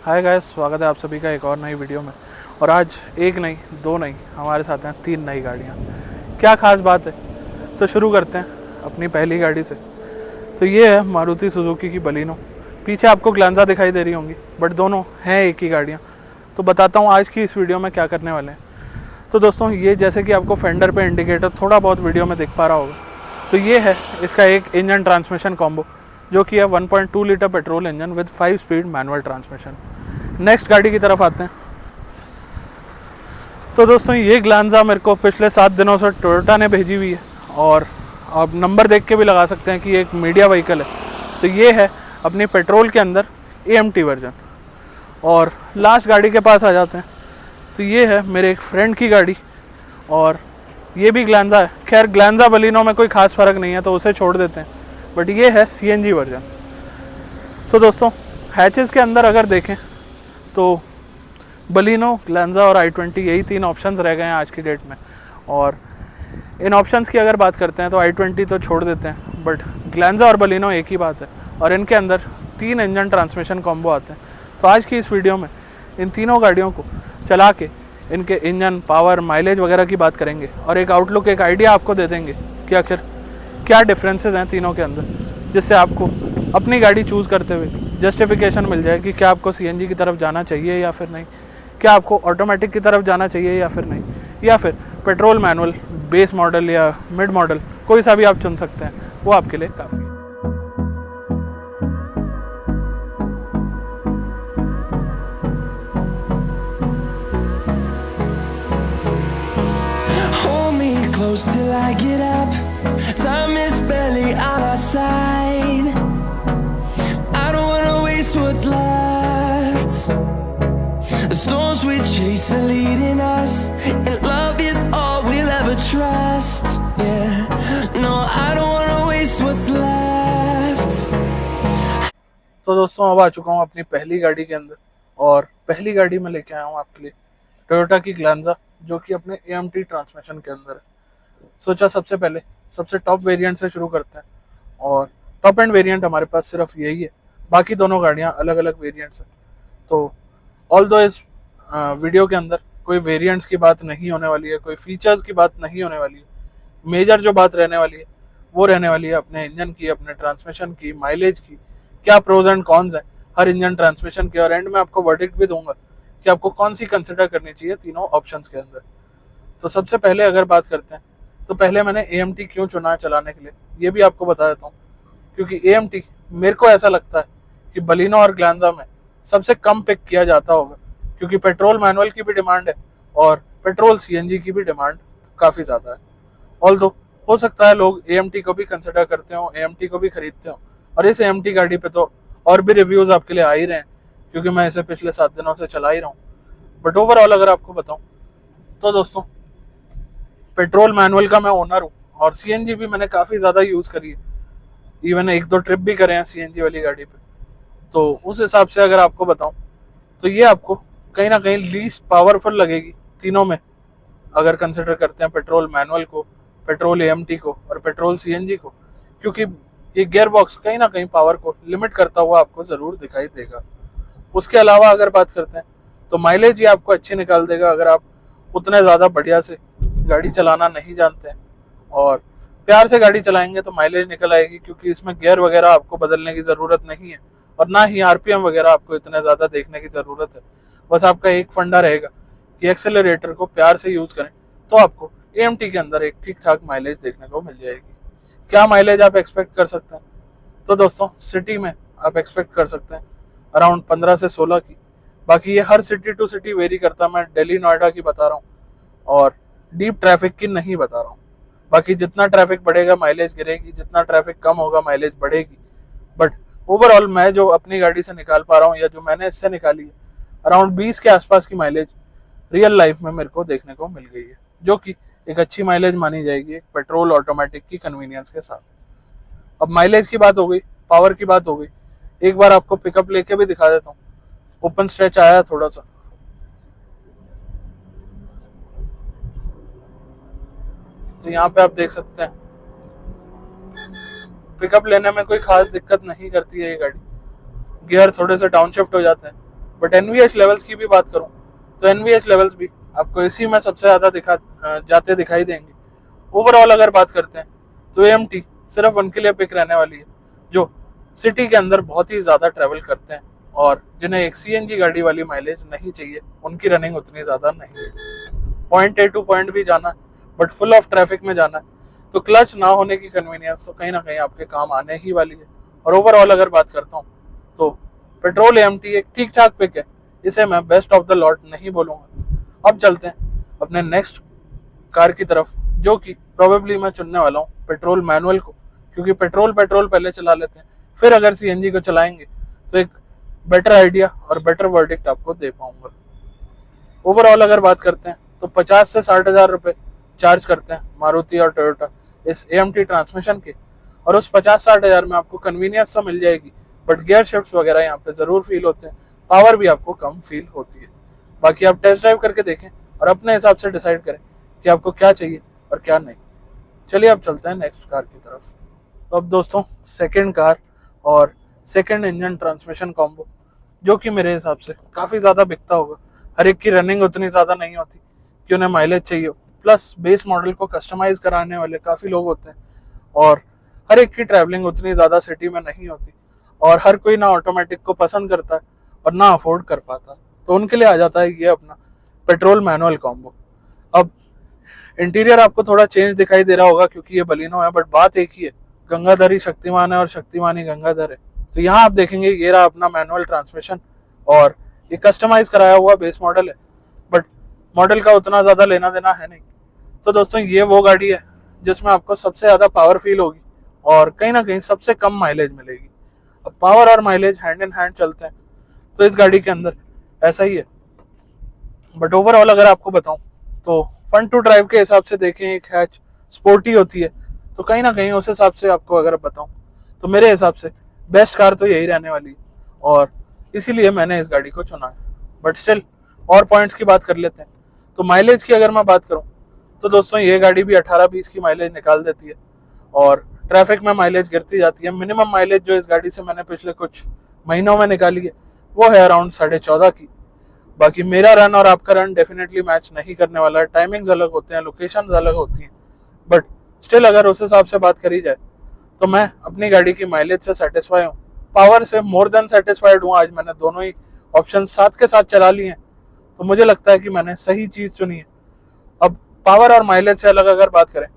Hi guys, स्वागत है आप सभी का एक और नई वीडियो में। और आज एक नहीं, दो नहीं, हमारे साथ हैं 3 नई गाड़ियाँ। क्या खास बात है, तो शुरू करते हैं अपनी पहली गाड़ी से। तो ये है मारुति सुजुकी की बलिनो। पीछे आपको ग्लांजा दिखाई दे रही होंगी, बट दोनों हैं एक ही गाड़ियाँ। तो बताता हूँ आज की इस वीडियो में क्या करने वाले हैं। तो दोस्तों, ये जैसे कि आपको फेंडर पे इंडिकेटर थोड़ा बहुत वीडियो में दिख पा रहा होगा, तो ये है इसका एक इंजन ट्रांसमिशन कॉम्बो, जो कि है 1.2 litre petrol engine with 5 speed manual transmission. Next गाड़ी की तरफ आते हैं। तो दोस्तों, ये ग्लांजा मेरे को पिछले 7 दिनों से टोयोटा ने भेजी हुई है, और आप नंबर देख के भी लगा सकते हैं कि ये एक मीडिया व्हीकल है। तो ये है अपनी पेट्रोल के अंदर AMT वर्जन। और लास्ट गाड़ी के पास आ जाते हैं। तो ये है मेरे एक फ्रेंड की गाड़ी, और ये भी ग्लांजा है। खैर, ग्लांजा बलिनो में कोई खास फ़र्क नहीं है, तो उसे छोड़ देते हैं। बट ये है CNG वर्जन। तो दोस्तों, हैचेस के अंदर अगर देखें तो बलिनो, ग्लांजा और i20 यही 3 ऑप्शंस रह गए हैं आज की डेट में। और इन ऑप्शंस की अगर बात करते हैं तो i20 तो छोड़ देते हैं, बट ग्लांजा और बलिनो एक ही बात है। और इनके अंदर 3 इंजन ट्रांसमिशन कॉम्बो आते हैं। तो आज की इस वीडियो में इन तीनों गाड़ियों को चला के इनके इंजन, पावर, माइलेज वगैरह की बात करेंगे, और एक आउटलुक, एक आइडिया आपको दे देंगे कि आखिर क्या डिफरेंसेस हैं तीनों के अंदर, जिससे आपको अपनी गाड़ी चूज़ करते हुए जस्टिफिकेशन मिल जाए कि क्या आपको CNG की तरफ जाना चाहिए या फिर नहीं, क्या आपको ऑटोमेटिक की तरफ जाना चाहिए या फिर नहीं, या फिर पेट्रोल मैनुअल, बेस मॉडल या मिड मॉडल, कोई सा भी आप चुन सकते हैं, वो आपके लिए काफ़ी है। Hold me close till I get up. Time is barely on our side. I don't wanna waste what's left. The storms we chase are leading us, and love is all we'll ever trust. Yeah, no, I don't wanna waste what's left. तो दोस्तों, अब आ चुका हूँ अपनी पहली गाड़ी के अंदर, और पहली गाड़ी में लेके आया हूँ आपके लिए टोयोटा की ग्लांजा, जो कि अपने AMT ट्रांसमिशन के अंदर है। सोचा सबसे पहले सबसे टॉप वेरिएंट से शुरू करते हैं, और टॉप एंड वेरिएंट हमारे पास सिर्फ यही है। बाकी दोनों गाड़ियाँ अलग अलग वेरिएंट्स हैं। तो ऑल्दो इस वीडियो के अंदर कोई वेरिएंट्स की बात नहीं होने वाली है, कोई फीचर्स की बात नहीं होने वाली है। मेजर जो बात रहने वाली है वो रहने वाली है अपने इंजन की, अपने ट्रांसमिशन की, माइलेज की, क्या प्रोज एंड कॉन्स हैं हर इंजन ट्रांसमिशन के। और एंड में आपको वर्डिक्ट भी दूंगा कि आपको कौन सी कंसिडर करनी चाहिए तीनों ऑप्शंस के अंदर। तो सबसे पहले अगर बात करते हैं, तो पहले मैंने AMT क्यों चुना है चलाने के लिए, ये भी आपको बता देता हूँ। क्योंकि AMT मेरे को ऐसा लगता है कि बलिनो और ग्लांजा में सबसे कम पिक किया जाता होगा, क्योंकि पेट्रोल मैनुअल की भी डिमांड है और पेट्रोल CNG की भी डिमांड काफ़ी ज़्यादा है। ऑल्दो हो सकता है लोग AMT को भी कंसिडर करते हो, AMT को भी खरीदते हो, और इस AMT गाड़ी पे तो और भी रिव्यूज़ आपके लिए आ ही रहे हैं, क्योंकि मैं इसे पिछले 7 दिनों से चला ही रहा हूँ। बट ओवरऑल अगर आपको बताऊँ तो दोस्तों, पेट्रोल मैनुअल का मैं ओनर हूँ, और CNG भी मैंने काफ़ी ज़्यादा यूज़ करी है। इवन 1-2 ट्रिप भी करे हैं CNG वाली गाड़ी पे। तो उस हिसाब से अगर आपको बताऊँ तो ये आपको कहीं ना कहीं लीस्ट पावरफुल लगेगी तीनों में, अगर कंसिडर करते हैं पेट्रोल मैनुअल को, पेट्रोल AMT को और पेट्रोल CNG को, क्योंकि ये गियर बॉक्स कहीं ना कहीं पावर को लिमिट करता हुआ आपको ज़रूर दिखाई देगा। उसके अलावा अगर बात करते हैं तो माइलेज ये आपको अच्छी निकाल देगा, अगर आप उतने ज़्यादा बढ़िया से गाड़ी चलाना नहीं जानते हैं और प्यार से गाड़ी चलाएंगे तो माइलेज निकल आएगी, क्योंकि इसमें गियर वगैरह आपको बदलने की ज़रूरत नहीं है, और ना ही RPM वगैरह आपको इतने ज़्यादा देखने की ज़रूरत है। बस आपका एक फंडा रहेगा कि एक्सेलरेटर को प्यार से यूज़ करें, तो आपको AMT के अंदर एक ठीक ठाक माइलेज देखने को मिल जाएगी। क्या माइलेज आप एक्सपेक्ट कर सकते हैं? तो दोस्तों, सिटी में आप एक्सपेक्ट कर सकते हैं अराउंड 15 से 16 की। बाकी ये हर सिटी टू सिटी वेरी करता, मैं दिल्ली नोएडा की बता रहा हूँ, और डीप ट्रैफिक की नहीं बता रहा हूँ। बाकी जितना ट्रैफिक बढ़ेगा माइलेज गिरेगी, जितना ट्रैफिक कम होगा माइलेज बढ़ेगी। बट ओवरऑल मैं जो अपनी गाड़ी से निकाल पा रहा हूँ, या जो मैंने इससे निकाली है, अराउंड 20 के आसपास की माइलेज रियल लाइफ में मेरे को देखने को मिल गई है, जो कि एक अच्छी माइलेज मानी जाएगी एक पेट्रोल ऑटोमेटिक की कन्वीनियंस के साथ। अब माइलेज की बात हो गई, पावर की बात हो गई, एक बार आपको पिकअप लेके भी दिखा देता हूँ। ओपन स्ट्रेच आया थोड़ा सा, तो यहाँ पे आप देख सकते हैं पिकअप लेने में कोई खास दिक्कत नहीं करती है ये गाड़ी। गियर थोड़े से डाउन शिफ्ट हो जाते हैं, बट NVH लेवल्स की भी बात करूँ तो NVH लेवल्स भी आपको इसी में सबसे ज़्यादा जाते दिखाई देंगे। ओवरऑल अगर बात करते हैं तो AMT सिर्फ उनके लिए पिक रहने वाली है जो सिटी के अंदर बहुत ही ज़्यादा ट्रैवल करते हैं और जिन्हें एक CNG गाड़ी वाली माइलेज नहीं चाहिए, उनकी रनिंग उतनी ज़्यादा नहीं है। पॉइंट A टू पॉइंट भी जाना है बट फुल ऑफ ट्रैफिक में जाना है तो क्लच ना होने की कन्वीनियंस तो कहीं ना कहीं आपके काम आने ही वाली है। और ओवरऑल अगर बात करता हूँ तो पेट्रोल AMT एक ठीक ठाक पिक है, इसे मैं बेस्ट ऑफ द लॉट नहीं बोलूँगा। अब चलते हैं अपने नेक्स्ट कार की तरफ जो कि प्रोबेबली मैं चुनने वाला हूँ पेट्रोल मैनुअल को, क्योंकि पेट्रोल पहले चला लेते हैं, फिर अगर CNG को चलाएंगे तो एक बेटर आइडिया और बेटर वर्डिक्ट आपको दे पाऊंगा। ओवरऑल अगर बात करते हैं तो 50 से 60 हज़ार रुपये चार्ज करते हैं मारुति और टोयोटा इस AMT ट्रांसमिशन के, और उस 50-60 हज़ार में आपको कन्वीनियंस तो मिल जाएगी बट गियर शिफ्ट्स वगैरह यहाँ पे ज़रूर फील होते हैं, पावर भी आपको कम फील होती है। बाकी आप टेस्ट ड्राइव करके देखें और अपने हिसाब से डिसाइड करें कि आपको क्या चाहिए और क्या नहीं। चलिए अब चलते हैं नेक्स्ट कार की तरफ। तो अब दोस्तों सेकंड कार और सेकंड इंजन ट्रांसमिशन कॉम्बो जो कि मेरे हिसाब से काफ़ी ज़्यादा बिकता होगा। हर एक की रनिंग उतनी ज़्यादा नहीं होती कि उन्हें माइलेज चाहिए, प्लस बेस मॉडल को कस्टमाइज़ कराने वाले काफ़ी लोग होते हैं और हर एक की ट्रैवलिंग उतनी ज़्यादा सिटी में नहीं होती और हर कोई ना ऑटोमेटिक को पसंद करता है और ना अफोर्ड कर पाता, तो उनके लिए आ जाता है ये अपना पेट्रोल मैनुअल कॉम्बो। अब इंटीरियर आपको थोड़ा चेंज दिखाई दे रहा होगा क्योंकि ये बलिनो है, बट बात एक ही है, गंगाधर ही शक्तिमान है और शक्तिमान ही गंगाधर है। तो यहाँ आप देखेंगे ये रहा अपना मैनुअल ट्रांसमिशन और ये कस्टमाइज कराया हुआ बेस मॉडल है, बट मॉडल का उतना ज़्यादा लेना देना है नहीं। तो दोस्तों ये वो गाड़ी है जिसमें आपको सबसे ज़्यादा पावर फील होगी और कहीं ना कहीं सबसे कम माइलेज मिलेगी। अब पावर और माइलेज हैंड इन हैंड चलते हैं तो इस गाड़ी के अंदर ऐसा ही है। बट ओवरऑल अगर आपको बताऊं तो फन टू ड्राइव के हिसाब से देखें, एक हैच स्पोर्टी होती है, तो कहीं ना कहीं उस हिसाब से आपको अगर बताऊं तो मेरे हिसाब से बेस्ट कार तो यही रहने वाली है और इसीलिए मैंने इस गाड़ी को चुना है। बट स्टिल और पॉइंट्स की बात कर लेते हैं। तो माइलेज की अगर मैं बात करूं तो दोस्तों ये गाड़ी भी 18-20 की माइलेज निकाल देती है और ट्रैफिक में माइलेज गिरती जाती है। मिनिमम माइलेज जो इस गाड़ी से मैंने पिछले कुछ महीनों में निकाली है वो है अराउंड 14.5 की। बाकी मेरा रन और आपका रन डेफिनेटली मैच नहीं करने वाला है, टाइमिंग्स अलग होते हैं, लोकेशंस अलग होती हैं, बट स्टिल अगर उस हिसाब से बात करी जाए तो मैं अपनी गाड़ी की माइलेज से सेटिस्फाई हूँ, पावर से मोर देन सेटिस्फाइड हूँ। आज मैंने दोनों ही ऑप्शन साथ के साथ चला लिए हैं तो मुझे लगता है कि मैंने सही चीज़ चुनी है। अब पावर और माइलेज से अलग अगर बात करें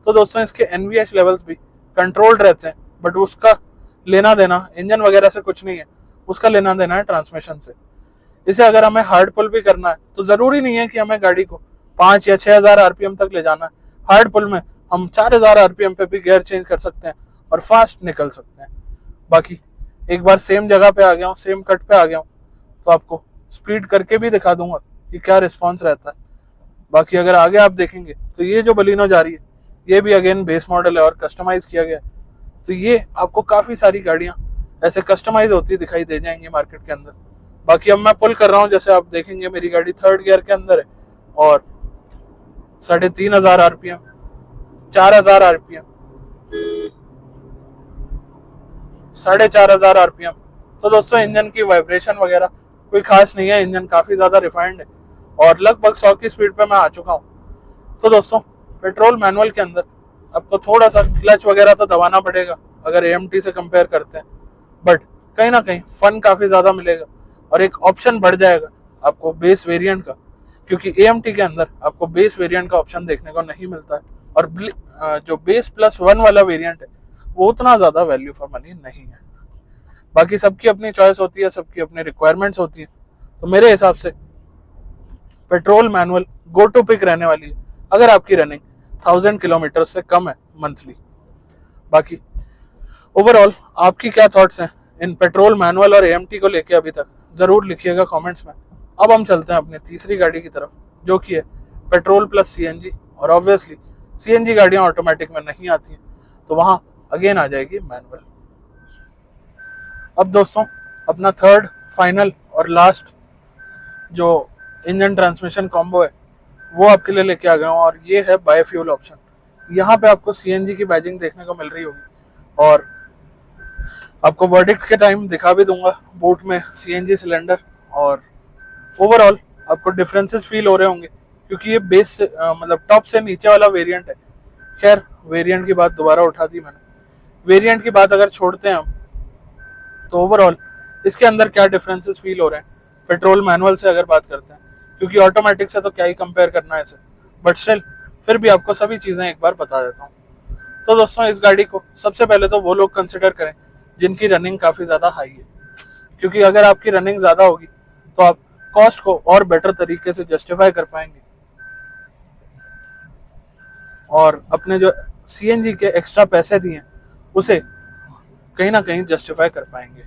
तो दोस्तों इसके NVH लेवल्स भी कंट्रोल्ड रहते हैं, बट उसका लेना देना इंजन वगैरह से कुछ नहीं है, उसका लेना देना है ट्रांसमिशन से। इसे अगर हमें हार्ड पुल भी करना है तो ज़रूरी नहीं है कि हमें गाड़ी को 5 या 6,000 RPM तक ले जाना है। हार्ड पुल में हम 4,000 RPM पे भी गियर चेंज कर सकते हैं और फास्ट निकल सकते हैं। बाकी एक बार सेम जगह पे आ गया हूँ, सेम कट पे आ गया हूँ तो आपको स्पीड करके भी दिखा दूंगा कि क्या रिस्पॉन्स रहता है। बाकी अगर आगे आप देखेंगे तो ये जो बलिनो जा रही है ये भी अगेन बेस मॉडल है और कस्टमाइज किया गया है, तो ये आपको काफ़ी सारी गाड़ियाँ ऐसे कस्टमाइज होती दिखाई दे जाएंगी मार्केट के अंदर। बाकी अब मैं पुल कर रहा हूँ, जैसे आप देखेंगे मेरी गाड़ी 3rd गियर के अंदर है और 3,500 RPM, 4,000 RPM, 4,500 RPM। तो दोस्तों इंजन की वाइब्रेशन वगैरह कोई खास नहीं है, इंजन काफ़ी ज़्यादा रिफाइंड है और लगभग 100 की स्पीड पे मैं आ चुका हूँ। तो दोस्तों पेट्रोल मैनुअल के अंदर आपको थोड़ा सा क्लच वगैरह तो दबाना पड़ेगा अगर AMT से कंपेयर करते हैं, बट कहीं ना कहीं फन काफ़ी ज़्यादा मिलेगा और एक ऑप्शन बढ़ जाएगा आपको बेस वेरिएंट का, क्योंकि AMT के अंदर आपको बेस वेरिएंट का ऑप्शन देखने को नहीं मिलता है और जो बेस +1 वाला वेरिएंट है वो उतना ज़्यादा वैल्यू फॉर मनी नहीं है। बाकी सबकी अपनी चॉइस होती है, सबकी अपनी रिक्वायरमेंट्स होती है, तो मेरे हिसाब से petrol manual go to peak रहने वाली है अगर आपकी रनिंग 1000 किलोमीटर से कम है मंथली। बाकी ओवरऑल आपकी क्या थॉट्स हैं इन पेट्रोल मैनुअल और AMT को लेके अभी तक, ज़रूर लिखिएगा कमेंट्स में। अब हम चलते हैं अपनी तीसरी गाड़ी की तरफ जो कि है पेट्रोल + CNG, और ऑब्वियसली CNG गाड़ियाँ ऑटोमेटिक में नहीं आती हैं तो वहाँ अगेन आ जाएगी मैनुअल। अब दोस्तों अपना थर्ड, फाइनल और लास्ट जो इंजन ट्रांसमिशन कॉम्बो है वो आपके लिए लेके आ गया हूँ और ये है बायोफ्यूल ऑप्शन। यहाँ पे आपको CNG की बैजिंग देखने को मिल रही होगी और आपको वर्डिक्ट के टाइम दिखा भी दूंगा बूट में CNG सिलेंडर और ओवरऑल आपको डिफरेंसेस फील हो रहे होंगे क्योंकि ये बेस मतलब टॉप से नीचे वाला वेरिएंट है। खैर वेरिएंट की बात दोबारा उठा दी मैंने। वेरिएंट की बात अगर छोड़ते हैं हम, तो ओवरऑल इसके अंदर क्या डिफरेंसेस फील हो रहे हैं पेट्रोल मैनुअल से अगर बात करते हैं, क्योंकि ऑटोमेटिक से तो क्या ही कंपेयर करना है इसे, बट स्टिल फिर भी आपको सभी चीज़ें एक बार बता देता हूँ। तो दोस्तों इस गाड़ी को सबसे पहले तो वो लोग कंसिडर करें जिनकी रनिंग काफ़ी ज़्यादा हाई है, क्योंकि अगर आपकी रनिंग ज़्यादा होगी तो आप कॉस्ट को और बेटर तरीके से जस्टिफाई कर पाएंगे और अपने जो सीएनजी के एक्स्ट्रा पैसे दिए उसे कहीं ना कहीं जस्टिफाई कर पाएंगे।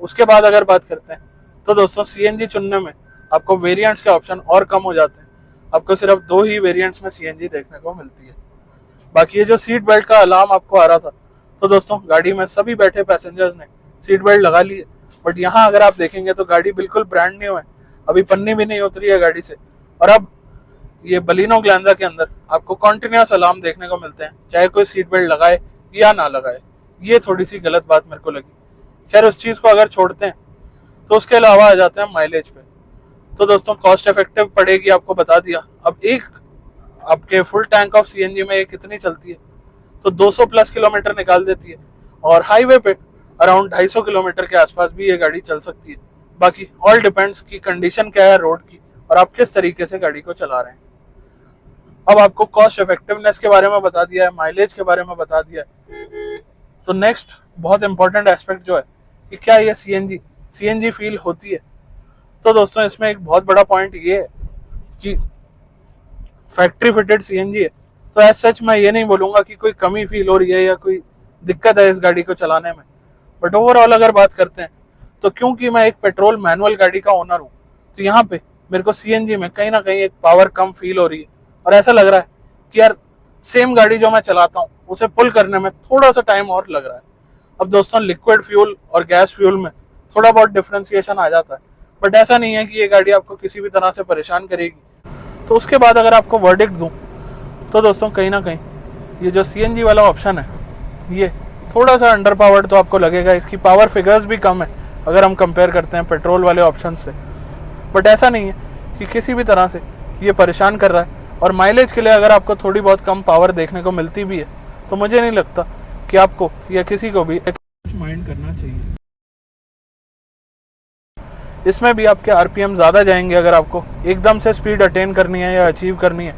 उसके बाद अगर बात करते हैं तो दोस्तों सीएनजी चुनने में आपको वेरिएंट्स के ऑप्शन और कम हो जाते हैं। आपको सिर्फ 2 ही वेरिएंट्स में सीएनजी देखने को मिलती है। बाकी ये जो सीट बेल्ट का अलार्म आपको आ रहा था, तो दोस्तों गाड़ी में सभी बैठे पैसेंजर्स ने सीट बेल्ट लगा ली है, बट यहाँ अगर आप देखेंगे तो गाड़ी बिल्कुल ब्रांड न्यू है, अभी पन्नी भी नहीं उतरी है गाड़ी से। और अब ये बलिनो ग्लैंजा के अंदर आपको कॉन्टिन्यूस अलार्म देखने को मिलते हैं, चाहे कोई सीट बेल्ट लगाए या ना लगाए। ये थोड़ी सी गलत बात मेरे को लगी। खैर उस चीज़ को अगर छोड़ते हैं तो उसके अलावा आ जाते हैं माइलेज पे। तो दोस्तों कॉस्ट इफेक्टिव पड़ेगी, आपको बता दिया। अब एक आपके फुल टैंक ऑफ सीएनजी में ये कितनी चलती है, तो 200 प्लस किलोमीटर निकाल देती है और हाईवे पे अराउंड 250 किलोमीटर के आसपास भी ये गाड़ी चल सकती है। बाकी ऑल डिपेंड्स की कंडीशन क्या है रोड की और आप किस तरीके से गाड़ी को चला रहे हैं। अब आपको कॉस्ट इफेक्टिवनेस के बारे में बता दिया है, माइलेज के बारे में बता दिया है, तो नेक्स्ट बहुत इंपॉर्टेंट एस्पेक्ट जो है कि क्या ये सीएनजी फील होती है। तो दोस्तों इसमें एक बहुत बड़ा पॉइंट ये है कि फैक्ट्री फिटेड सीएनजी है, तो एज सच मैं ये नहीं बोलूँगा कि कोई कमी फील हो रही है या कोई दिक्कत है इस गाड़ी को चलाने में। बट ओवरऑल अगर बात करते हैं तो क्योंकि मैं एक पेट्रोल मैनुअल गाड़ी का ओनर हूँ, तो यहाँ पे मेरे को सीएनजी में कहीं ना कहीं एक पावर कम फील हो रही है और ऐसा लग रहा है कि यार सेम गाड़ी जो मैं चलाता हूँ उसे पुल करने में थोड़ा सा टाइम और लग रहा है। अब दोस्तों लिक्विड फ्यूल और गैस फ्यूल में थोड़ा बहुत डिफ्रेंसिएशन आ जाता है, बट ऐसा नहीं है कि ये गाड़ी आपको किसी भी तरह से परेशान करेगी। तो उसके बाद अगर आपको वर्डिक्ट दूं तो दोस्तों कहीं ना कहीं ये जो सीएनजी वाला ऑप्शन है ये थोड़ा सा अंडर पावर्ड तो आपको लगेगा। इसकी पावर फिगर्स भी कम है अगर हम कंपेयर करते हैं पेट्रोल वाले ऑप्शन से, बट ऐसा नहीं है कि किसी भी तरह से ये परेशान कर रहा है। और माइलेज के लिए अगर आपको थोड़ी बहुत कम पावर देखने को मिलती भी है तो मुझे नहीं लगता कि आपको या किसी को भी माइंड करना चाहिए। इसमें भी आपके आरपीएम ज़्यादा जाएंगे अगर आपको एकदम से स्पीड अटेन करनी है या अचीव करनी है,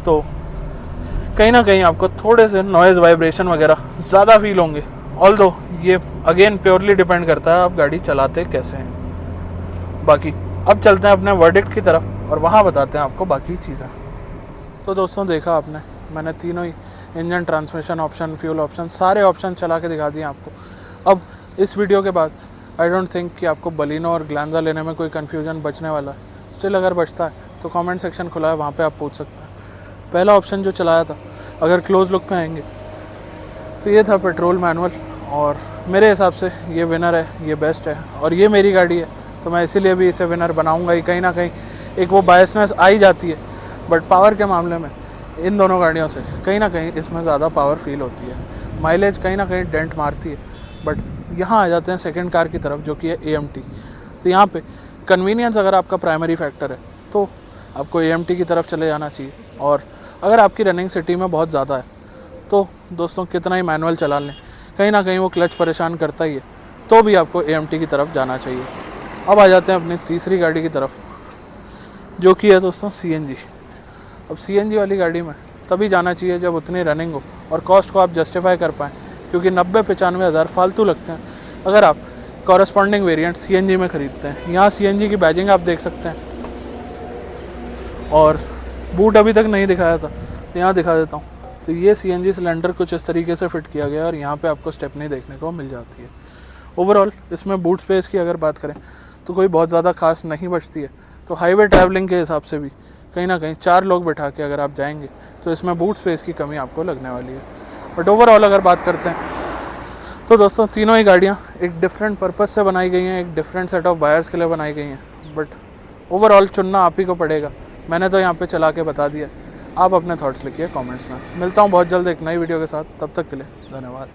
तो कहीं ना कहीं आपको थोड़े से नॉइज़ वाइब्रेशन वगैरह ज़्यादा फील होंगे। ऑल्दो ये अगेन प्योरली डिपेंड करता है आप गाड़ी चलाते कैसे हैं। बाकी अब चलते हैं अपने वर्डिक्ट की तरफ और वहाँ बताते हैं आपको बाकी चीज़ें। तो दोस्तों देखा आपने, मैंने तीनों ही engine, transmission option, fuel option, सारे ऑप्शन चला के दिखा दिए आपको। अब इस वीडियो के बाद आई डोंट थिंक कि आपको बलिनो और ग्लैंजा लेने में कोई कन्फ्यूजन बचने वाला है। स्टिल अगर बचता है तो कमेंट सेक्शन खुला है, वहाँ पे आप पूछ सकते हैं। पहला ऑप्शन जो चलाया था, अगर क्लोज लुक पे आएंगे तो ये था पेट्रोल मैनुअल, और मेरे हिसाब से ये विनर है, ये बेस्ट है और ये मेरी गाड़ी है, तो मैं इसीलिए भी इसे विनर बनाऊँगा ही। कहीं ना कहीं एक वो बायसनेस आ ही जाती है, बट पावर के मामले में इन दोनों गाड़ियों से कहीं ना कहीं इसमें ज़्यादा पावर फील होती है। माइलेज कहीं ना कहीं डेंट मारती है, बट यहाँ आ जाते हैं सेकंड कार की तरफ जो कि है AMT। तो यहाँ पे कन्वीनियंस अगर आपका प्राइमरी फैक्टर है तो आपको AMT की तरफ चले जाना चाहिए। और अगर आपकी रनिंग सिटी में बहुत ज़्यादा है तो दोस्तों कितना ही मैनुअल चला लें, कहीं ना कहीं वो क्लच परेशान करता ही है, तो भी आपको AMT की तरफ जाना चाहिए। अब आ जाते हैं अपनी तीसरी गाड़ी की तरफ जो कि है दोस्तों CNG। अब CNG वाली गाड़ी में तभी जाना चाहिए जब उतनी रनिंग हो और कॉस्ट को आप जस्टिफाई कर पाएँ, क्योंकि 90-95 हज़ार फालतू लगते हैं अगर आप कॉरस्पॉन्डिंग वेरिएंट CNG में ख़रीदते हैं। यहाँ CNG की बैजिंग आप देख सकते हैं, और बूट अभी तक नहीं दिखाया था तो यहाँ दिखा देता हूँ। तो ये CNG सिलेंडर कुछ इस तरीके से फिट किया गया है और यहाँ पे आपको स्टेपनी देखने को मिल जाती है। ओवरऑल इसमें बूट स्पेस की अगर बात करें तो कोई बहुत ज़्यादा खास नहीं बचती है। तो हाईवे ट्रैवलिंग के हिसाब से भी कहीं ना कहीं 4 लोग बैठा के अगर आप जाएंगे तो इसमें बूट स्पेस की कमी आपको लगने वाली है। बट ओवरऑल अगर बात करते हैं तो दोस्तों तीनों ही गाड़ियाँ एक डिफरेंट पर्पस से बनाई गई हैं, एक डिफरेंट सेट ऑफ बायर्स के लिए बनाई गई हैं। बट ओवरऑल चुनना आप ही को पड़ेगा। मैंने तो यहाँ पे चला के बता दिया, आप अपने थॉट्स लिखिए कमेंट्स में। मिलता हूँ बहुत जल्द एक नई वीडियो के साथ, तब तक के लिए धन्यवाद।